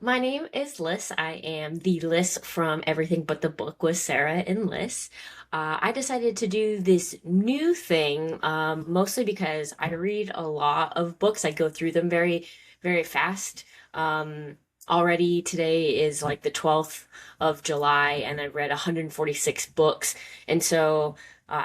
My name is Lyss. I am the Lyss from Everything But the Book with Sarah and Lyss. I decided to do this new thing, mostly because I read a lot of books. I go through them very, very fast. Um, Already today is like the 12th of July, and I've read 146 books. And so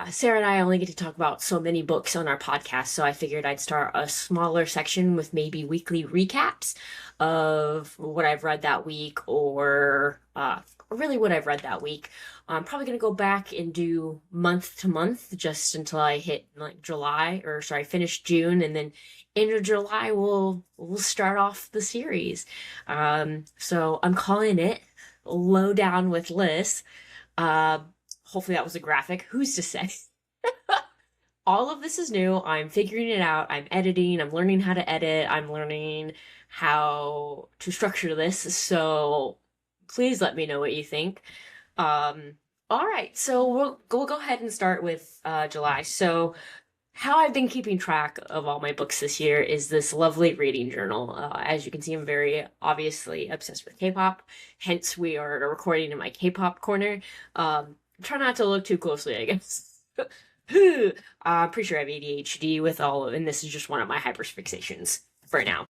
Sarah and I only get to talk about so many books on our podcast, so I figured I'd start a smaller section with maybe weekly recaps of what I've read that week or really what I've read that week. I'm probably going to go back and do month to month just until I hit like finish June, and then end of July we'll start off the series. So I'm calling it Lowdown with Lyss. Uh, Hopefully that was a graphic. Who's to say? All of this is new. I'm figuring it out. I'm editing. I'm learning how to edit. I'm learning how to structure this. So please let me know what you think. Um, all right. So we'll go ahead and start with July. So how I've been keeping track of all my books this year is this lovely reading journal. As you can see, I'm very obviously obsessed with K-pop. Hence, we are recording in my K-pop corner. Try not to look too closely, I guess. I'm pretty sure I have ADHD and this is just one of my hyperfixations for now.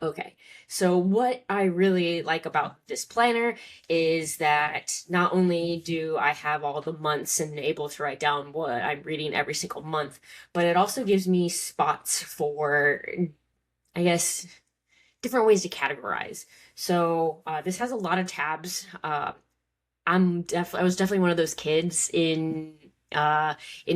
Okay, so what I really like about this planner is that not only do I have all the months and able to write down what I'm reading every single month, but it also gives me spots for, I guess, different ways to categorize. So this has a lot of tabs. I was definitely one of those kids in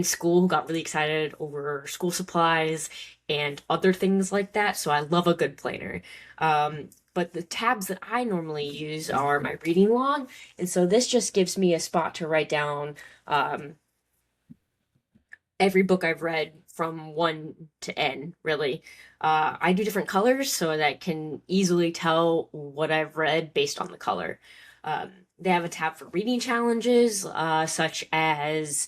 school who got really excited over school supplies and other things like that. So I love a good planner. But the tabs that I normally use are my reading log, and so this just gives me a spot to write down every book I've read from 1 to N, really. I do different colors so that I can easily tell what I've read based on the color. They have a tab for reading challenges, such as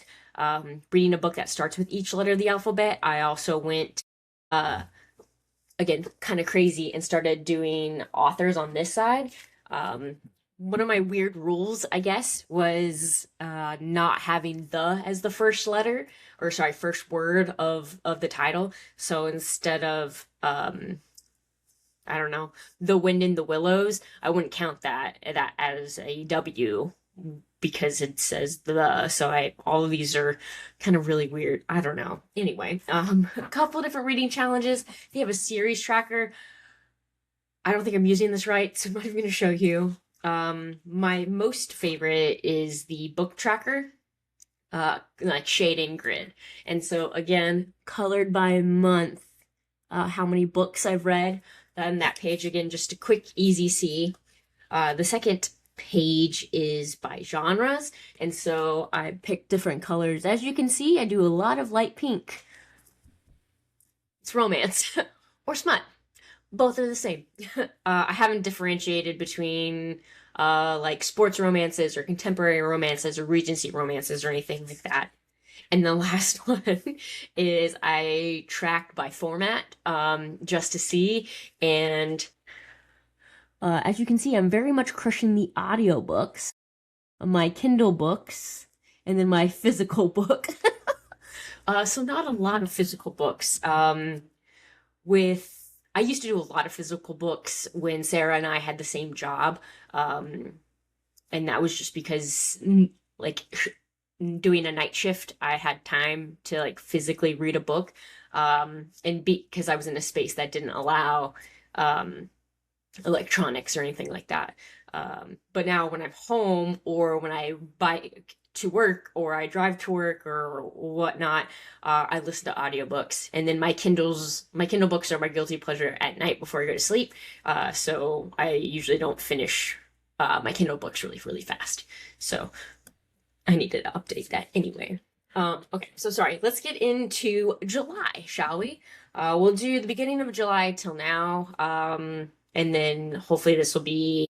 reading a book that starts with each letter of the alphabet. I also went, uh, again, kind of crazy and started doing authors on this side. One of my weird rules, I guess, was not having the as the first letter, or sorry, first word of the title. So instead of I don't know, The Wind in the Willows, I wouldn't count that as a W because it says the. So I all of these are kind of really weird. I don't know. Anyway, a couple different reading challenges. They have a series tracker. I don't think I'm using this right, so I'm not even going to show you. My most favorite is the book tracker, like shading grid. And so again, colored by month, how many books I've read. On that page again, just a quick, easy see. The second page is by genres, and so I picked different colors. As you can see, I do a lot of light pink. It's romance or smut. Both are the same. I haven't differentiated between like sports romances or contemporary romances or Regency romances or anything like that. And the last one is I tracked by format, just to see. And as you can see, I'm very much crushing the audiobooks, my Kindle books, and then my physical book. So not a lot of physical books. I used to do a lot of physical books when Sarah and I had the same job. And that was just because like doing a night shift, I had time to like physically read a book. And because I was in a space that didn't allow electronics or anything like that. But now when I'm home or when I bike to work or I drive to work or whatnot, I listen to audiobooks. And then my Kindle books are my guilty pleasure at night before I go to sleep. So I usually don't finish my Kindle books really, really fast. So I needed to update that anyway. Okay, so sorry. Let's get into July, shall we? We'll do the beginning of July till now. And then hopefully this will be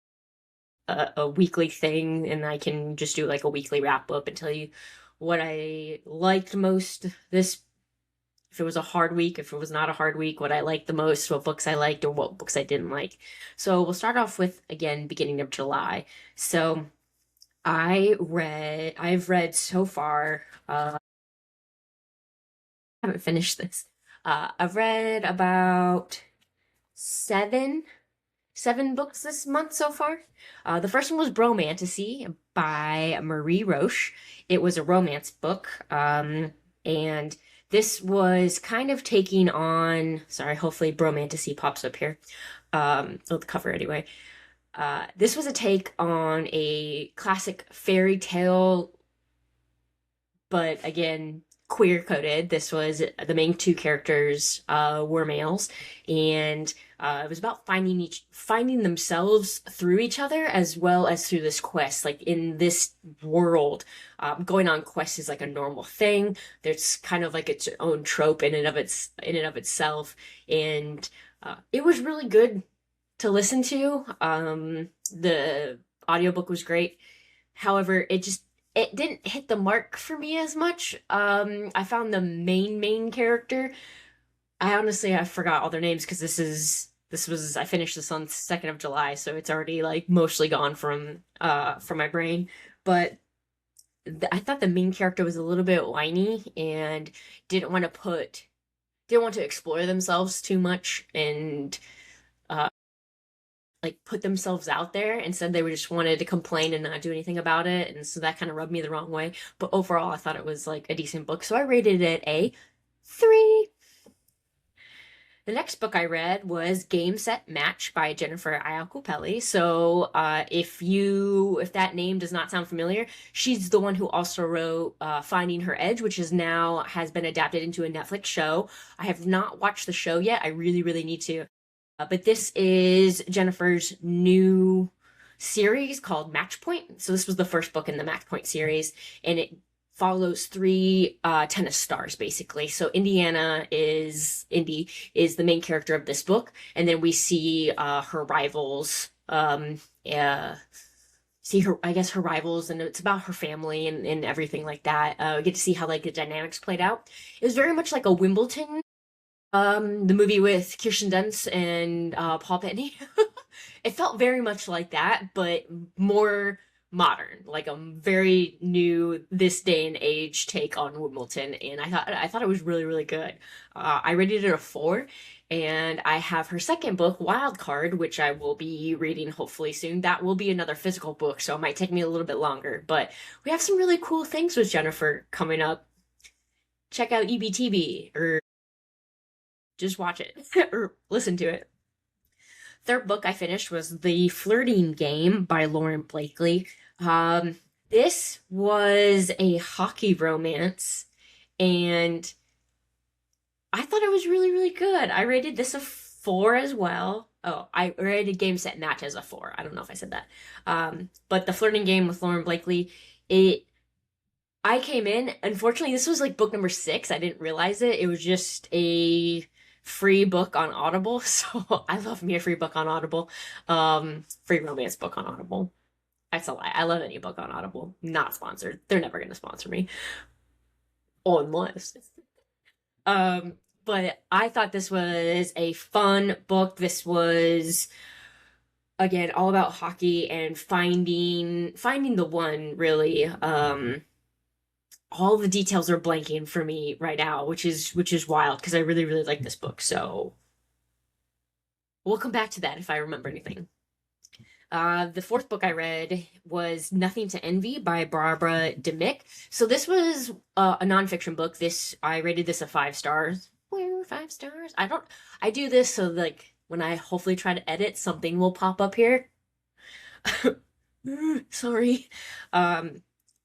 a weekly thing, and I can just do like a weekly wrap up and tell you what I liked most this if it was a hard week, if it was not a hard week, what I liked the most, what books I liked, or what books I didn't like. So we'll start off with, again, beginning of July. So I've read so far, I haven't finished this. I've read about seven seven books this month so far. The first one was Bromantasy by Marie Roche. It was a romance book. And this was kind of taking on, sorry, hopefully Bromantasy pops up here. Oh, the cover anyway. This was a take on a classic fairy tale, but again, queer coded. This was the main two characters were males, and it was about finding themselves through each other as well as through this quest. Like in this world, going on quests is like a normal thing. There's kind of like its own trope in and of itself, and it was really good to listen to. The audiobook was great. However, it didn't hit the mark for me as much. I found the main character. I forgot all their names because this was I finished this on 2nd of July, so it's already like mostly gone from my brain. But I thought the main character was a little bit whiny and didn't want to explore themselves too much and like put themselves out there. Instead, they were just wanted to complain and not do anything about it, and so that kind of rubbed me the wrong way. But overall, I thought it was like a decent book, so I rated it a 3. The next book I read was Game Set Match by Jennifer Iacopelli. So if that name does not sound familiar, she's the one who also wrote Finding Her Edge, which is now has been adapted into a Netflix show. I have not watched the show yet. I really, really need to. But this is Jennifer's new series called Match Point. So this was the first book in the Match Point series, and it follows 3 tennis stars basically. So Indy is the main character of this book, and then we see her rivals. See her, I guess, her rivals, and it's about her family and everything like that. We get to see how like the dynamics played out. It was very much like a Wimbledon, the movie with Kirsten Dunst and Paul Bettany. It felt very much like that, but more modern, like a very new, this day and age take on Wimbledon. And I thought it was really, really good. I rated it a 4, and I have her second book, Wild Card, which I will be reading hopefully soon. That will be another physical book, so it might take me a little bit longer. But we have some really cool things with Jennifer coming up. Check out EBTB, or just watch it or listen to it. Third book I finished was The Flirting Game by Lauren Blakely. This was a hockey romance, and I thought it was really, really good. I rated this a 4 as well. Oh, I rated Game Set Match as a 4. I don't know if I said that. But The Flirting Game with Lauren Blakely, I came in, unfortunately, this was like book number 6. I didn't realize it. It was just a free book on Audible. So I love me a free book on Audible. Free romance book on Audible. That's a lie. I love any book on Audible. Not sponsored. They're never going to sponsor me. Unless. But I thought this was a fun book. This was, again, all about hockey and finding the one, really. All the details are blanking for me right now, which is wild because I really, really like this book. So we'll come back to that if I remember anything. The fourth book I read was Nothing to Envy by Barbara Demick. So this was a nonfiction book. I rated this a 5 stars. Where 5 stars? I do this so like when I hopefully try to edit, something will pop up here. Sorry.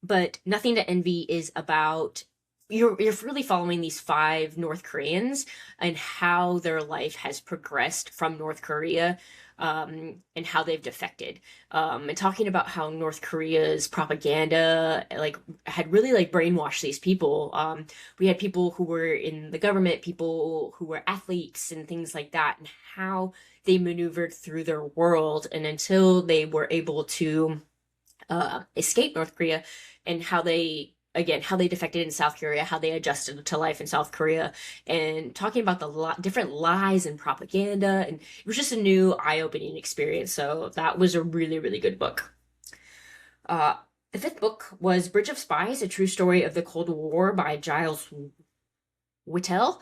But Nothing to Envy is about you're really following these 5 North Koreans and how their life has progressed from North Korea, and how they've defected, and talking about how North Korea's propaganda like had really like brainwashed these people. We had people who were in the government, people who were athletes and things like that, and how they maneuvered through their world, and until they were able to escape North Korea, and how they again, how they defected in South Korea, how they adjusted to life in South Korea, and talking about the different lies and propaganda. And it was just a new eye-opening experience. So that was a really, really good book. Uh, the fifth book was Bridge of Spies, a true story of the Cold War by Giles Whittle.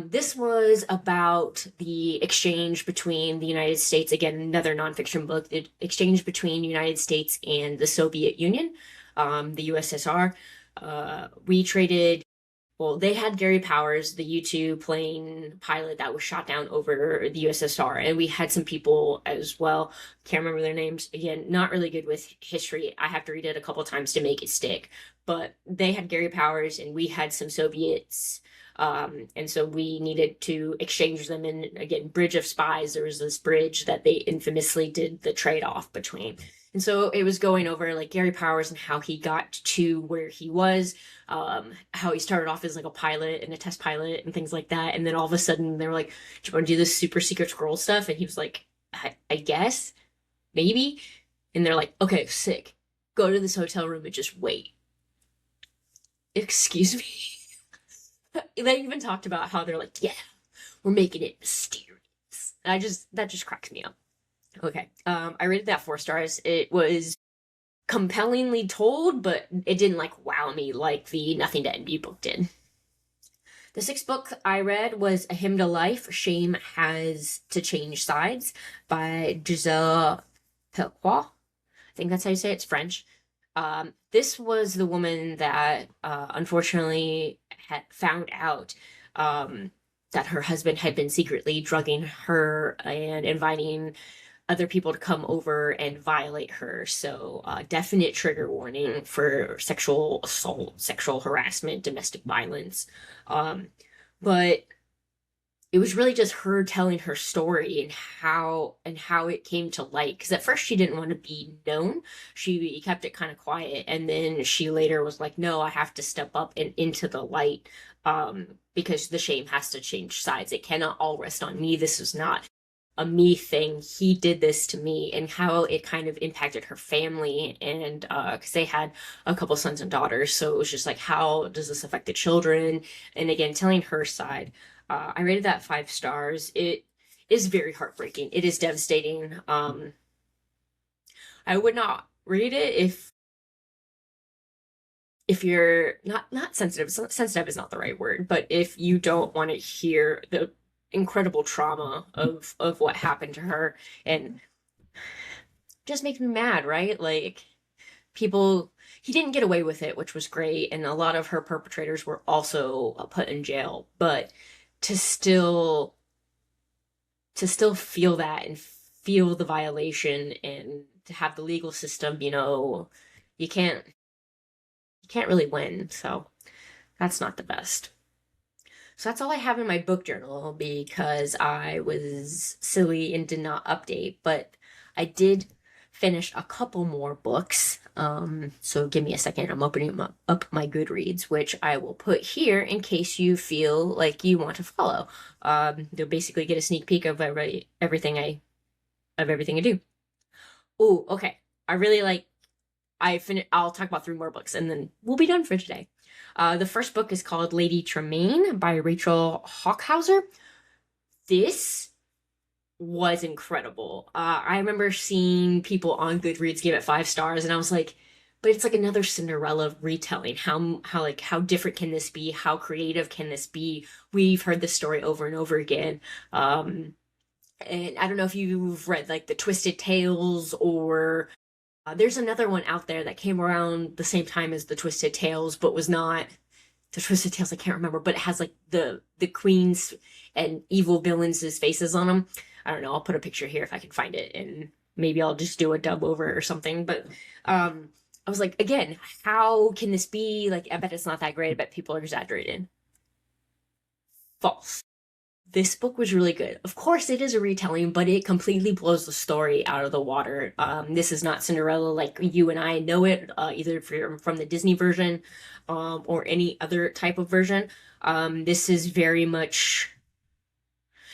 This was about the exchange between the United States, again, another nonfiction book, the exchange between the United States and the Soviet Union, the USSR. We traded, well, they had Gary Powers, the U-2 plane pilot that was shot down over the USSR, and we had some people as well. Can't remember their names. Again, not really good with history. I have to read it a couple times to make it stick. But they had Gary Powers, and we had some Soviets. And so we needed to exchange them. And again, Bridge of Spies, there was this bridge that they infamously did the trade-off between. And so it was going over like Gary Powers and how he got to where he was, how he started off as like a pilot and a test pilot and things like that. And then all of a sudden they were like, do you want to do this super secret scroll stuff? And he was like, I guess, maybe. And they're like, okay, sick. Go to this hotel room and just wait. Excuse me? They even talked about how they're like, yeah, we're making it mysterious. And that just cracks me up. Okay. I rated that 4 stars. It was compellingly told, but it didn't like wow me like the Nothing to Envy book did. The 6th book I read was A Hymn to Life, Shame Has to Change Sides by Giselle Pelquois. I think that's how you say it. It's French. This was the woman that unfortunately had found out that her husband had been secretly drugging her and inviting other people to come over and violate her. So definite trigger warning for sexual assault, sexual harassment, domestic violence. But it was really just her telling her story and how it came to light. Because at first she didn't want to be known. She kept it kind of quiet, and then she later was like, "No, I have to step up and into the light, because the shame has to change sides. It cannot all rest on me. This is not a me thing. He did this to me," and how it kind of impacted her family, and because they had a couple sons and daughters, so it was just like, how does this affect the children? And again, telling her side. I rated that 5 stars. It is very heartbreaking. It is devastating. I would not read it if you're not sensitive. Sensitive is not the right word, but if you don't want to hear the incredible trauma of what happened to her, and just makes me mad, right? Like, people, he didn't get away with it, which was great, and a lot of her perpetrators were also put in jail, but to still feel that and feel the violation, and to have the legal system, you can't really win. So that's not the best. So that's all I have in my book journal because I was silly and did not update, but I did finish a couple more books. So give me a second. I'm opening up my Goodreads, which I will put here in case you feel like you want to follow. You'll basically get a sneak peek of everything I do. Oh, okay. I'll talk about 3 more books and then we'll be done for today. The first book is called Lady Tremaine by Rachel Hockhauser. This was incredible. I remember seeing people on Goodreads give it 5 stars, and I was like, but it's like another Cinderella retelling. How different can this be? How creative can this be? We've heard this story over and over again. And I don't know if you've read like the Twisted Tales, or there's another one out there that came around the same time as the Twisted Tales, but was not the Twisted Tales. I can't remember, but it has like the queens and evil villains' faces on them. I don't know. I'll put a picture here if I can find it, and maybe I'll just do a dub over or something. But I was like, again, how can this be? Like, I bet it's not that great. I bet people are exaggerating. False. This book was really good. Of course, it is a retelling, but it completely blows the story out of the water. This is not Cinderella like you and I know it, either from the Disney version or any other type of version. This is very much,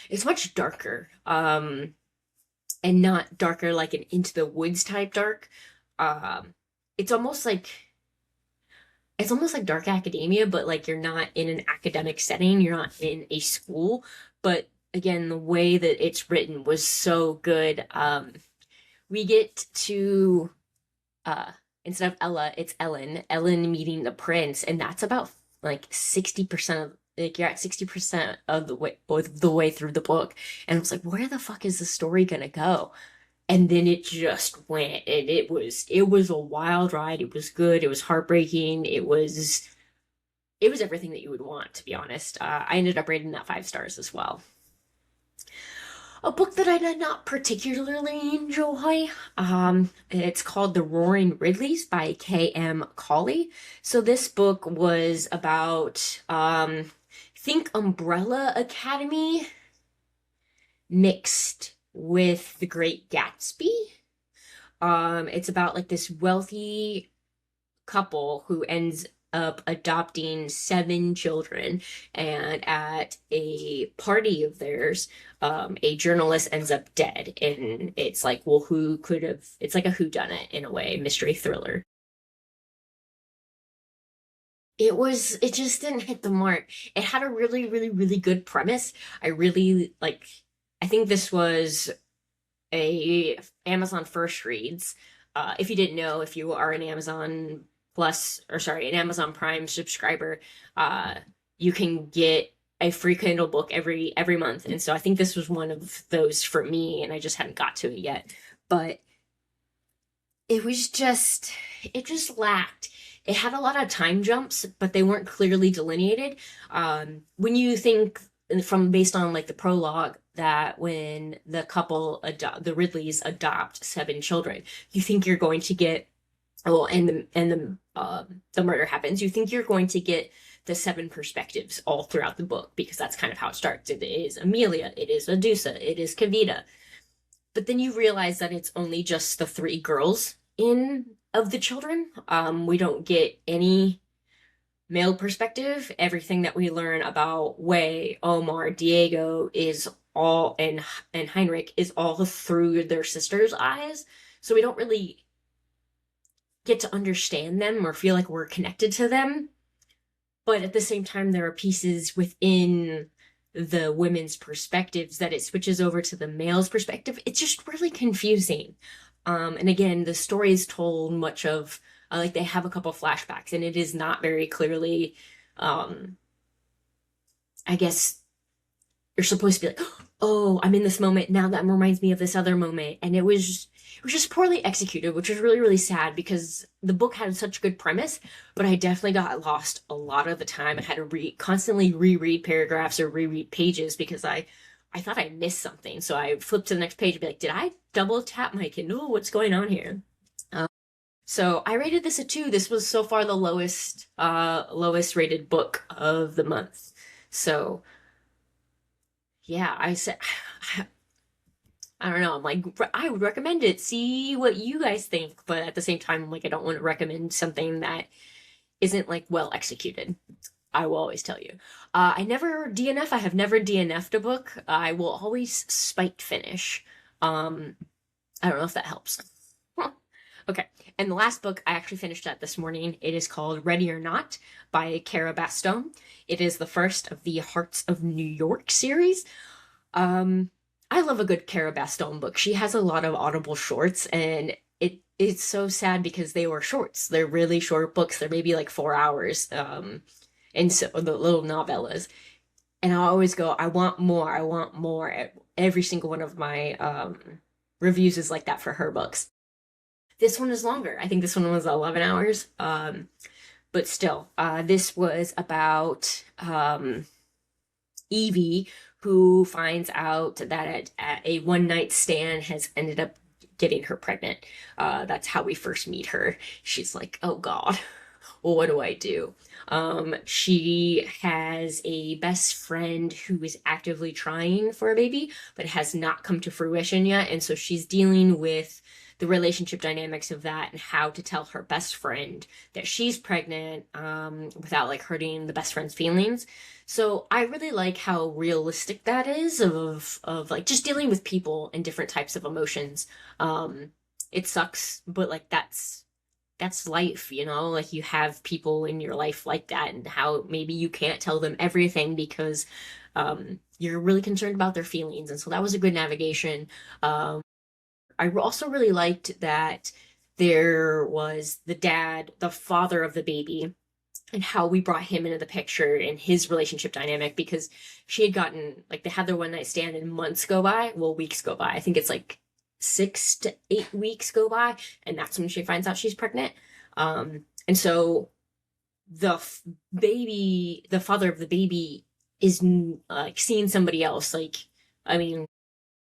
it's much darker, and not darker like an Into the Woods type dark. It's almost like, it's almost like dark academia, but like you're not in an academic setting, you're not in a school. But again, the way that it's written was so good. We get to uh instead of Ella, it's Ellen. Ellen meeting the prince, and that's about like 60% of like you're at 60% of the way through the book. And I was like, where the fuck is the story gonna go? And then it just went, and it was a wild ride. It was good, it was heartbreaking, it was everything that you would want, to be honest. I ended up rating that 5 stars as well. A book that I did not particularly enjoy. It's called The Roaring Ridleys by K.M. Cawley. So this book was about, think Umbrella Academy mixed with The Great Gatsby. It's about like this wealthy couple who ends up adopting 7 children, and at a party of theirs, a journalist ends up dead, and it's like, well, who could have? It's like a whodunit in a way, mystery thriller. It just didn't hit the mark. It had a really, really, really good premise. I really like. I think this was a Amazon first reads. If you didn't know, if you are an Amazon Plus, or sorry, an Amazon Prime subscriber, uh, you can get a free Kindle book every month. And so I think this was one of those for me, and I just hadn't got to it yet. But it was just it just lacked. It had a lot of time jumps, but they weren't clearly delineated. When you think from based on like the prologue that when the Ridleys adopt 7 children, you think you're going to get, well, the murder happens. You think you're going to get the 7 perspectives all throughout the book, because that's kind of how it starts. It is Amelia, it is Adusa, it is Kavita. But then you realize that it's only just the 3 girls in of the children. We don't get any male perspective. Everything that we learn about Way, Omar, Diego is all and Heinrich is all through their sister's eyes. So we don't really get to understand them or feel like we're connected to them. But at the same time, there are pieces within the women's perspectives that it switches over to the male's perspective. It's just really confusing. And again, the story is told much of like they have a couple flashbacks, and it is not very clearly. I guess you're supposed to be like, oh, I'm in this moment now. That reminds me of this other moment, and it was just poorly executed, which was really, really sad, because the book had such good premise, but I definitely got lost a lot of the time. I had to constantly reread paragraphs or reread pages because I thought I missed something. So I flipped to the next page and be like, did I double tap my Kindle? What's going on here? So I rated this a 2. This was so far the lowest rated book of the month. So yeah, I said, I don't know. I'm like, I would recommend it. See what you guys think. But at the same time, I'm like, I don't want to recommend something that isn't like well executed. I will always tell you. I never DNF. I have never DNF'd a book. I will always spite finish. I don't know if that helps. Okay. And the last book, I actually finished that this morning. It is called Ready or Not by Cara Bastone. It is the first of the Hearts of New York series. I love a good Cara Bastone book. She has a lot of Audible shorts, and it's so sad because they were shorts. They're really short books. They're maybe like 4 hours. And so the little novellas. And I always go, I want more. I want more. Every single one of my reviews is like that for her books. This one is longer. I think this one was 11 hours. But still, this was about Evie, who finds out that a one night stand has ended up getting her pregnant. That's how we first meet her. She's like, oh God, well, what do I do? She has a best friend who is actively trying for a baby, but has not come to fruition yet. And so she's dealing with the relationship dynamics of that and how to tell her best friend that she's pregnant without like hurting the best friend's feelings. So I really like how realistic that is of like just dealing with people and different types of emotions. It sucks, but like that's life, like you have people in your life like that, and how maybe you can't tell them everything because you're really concerned about their feelings. And so that was a good navigation. I also really liked that there was the dad, the father of the baby, and how we brought him into the picture and his relationship dynamic, because she had gotten, like, they had their one night stand and months go by, well, weeks go by. I think it's like 6 to 8 weeks go by, and that's when she finds out she's pregnant. And so the father of the baby is like seeing somebody else. Like, I mean,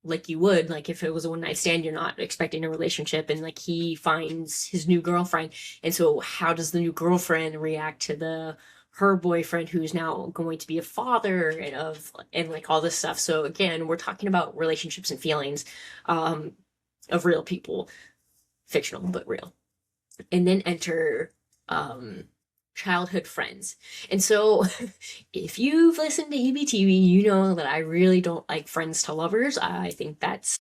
like you would, like if it was a one night stand, you're not expecting a relationship, and like he finds his new girlfriend. And so how does the new girlfriend react to her boyfriend, who's now going to be a father, and like all this stuff. So again, we're talking about relationships and feelings of real people, fictional but real. And then enter childhood friends. And so if you've listened to EBTV, you know that I really don't like friends to lovers. I think that's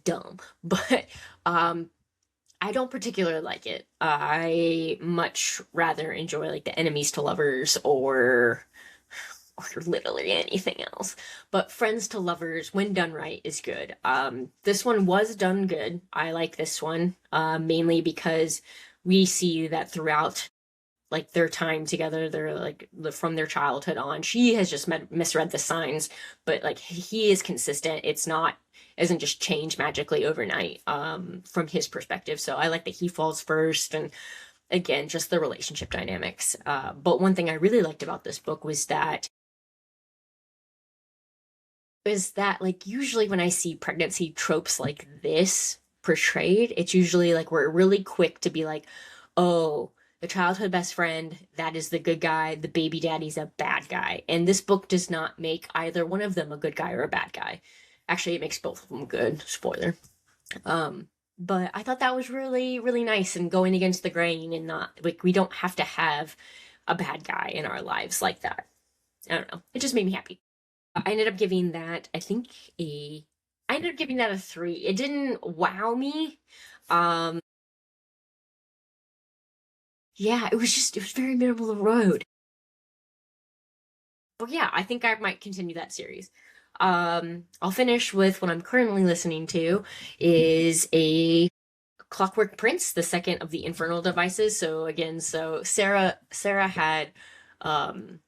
dumb. But I don't particularly like it. I much rather enjoy like the enemies to lovers, or literally anything else. But friends to lovers, when done right, is good. This one was done good. I like this one, mainly because we see that throughout like their time together, they're like from their childhood on. She has just misread the signs, but like he is consistent. Isn't just changed magically overnight, from his perspective. So I like that he falls first, and again, just the relationship dynamics. But one thing I really liked about this book was that like usually when I see pregnancy tropes like this portrayed, it's usually like we're really quick to be like, oh, the childhood best friend, that is the good guy, the baby daddy's a bad guy. And this book does not make either one of them a good guy or a bad guy. Actually, it makes both of them good. Spoiler. But I thought that was really, really nice, and going against the grain, and not like we don't have to have a bad guy in our lives like that. I don't know. It just made me happy. I ended up giving that, I ended up giving that a 3. It didn't wow me. Um, yeah, it was very middle of the road. But yeah, I think I might continue that series. I'll finish with what I'm currently listening to is a Clockwork Prince, the second of the Infernal Devices. So again, Sarah had, um,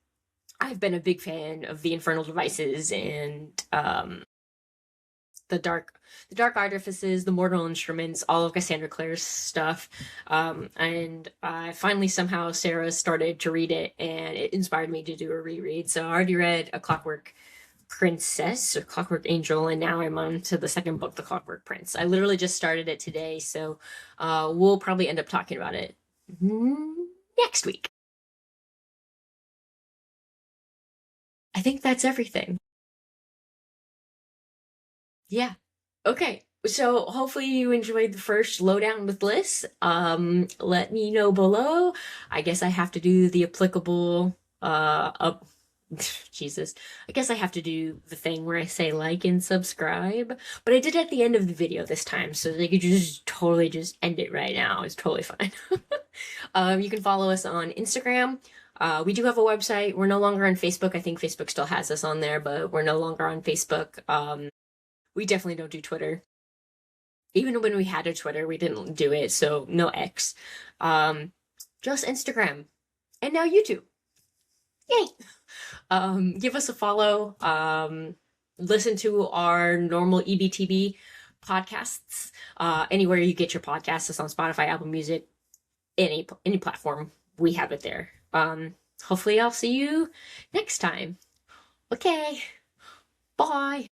I've been a big fan of the Infernal Devices, and the dark artifices, the mortal instruments, all of Cassandra Clare's stuff. And I finally somehow Sarah started to read it, and it inspired me to do a reread. So I already read A Clockwork Princess or Clockwork Angel, and now I'm on to the second book, The Clockwork Prince. I literally just started it today, so we'll probably end up talking about it next week. I think that's everything. Yeah. Okay. So hopefully you enjoyed the first Lowdown with Lyss. Let me know below. I guess I have to do the applicable up Jesus. I guess I have to do the thing where I say like and subscribe. But I did it at the end of the video this time, so they could just totally just end it right now. It's totally fine. You can follow us on Instagram. We do have a website. We're no longer on Facebook. I think Facebook still has us on there, but we're no longer on Facebook. We definitely don't do Twitter. Even when we had a Twitter, we didn't do it, so no X. Just Instagram. And now YouTube. Yay! Give us a follow. Listen to our normal EBTB podcasts. Anywhere you get your podcasts, it's on Spotify, Apple Music, any platform. We have it there. Hopefully I'll see you next time. Okay. Bye.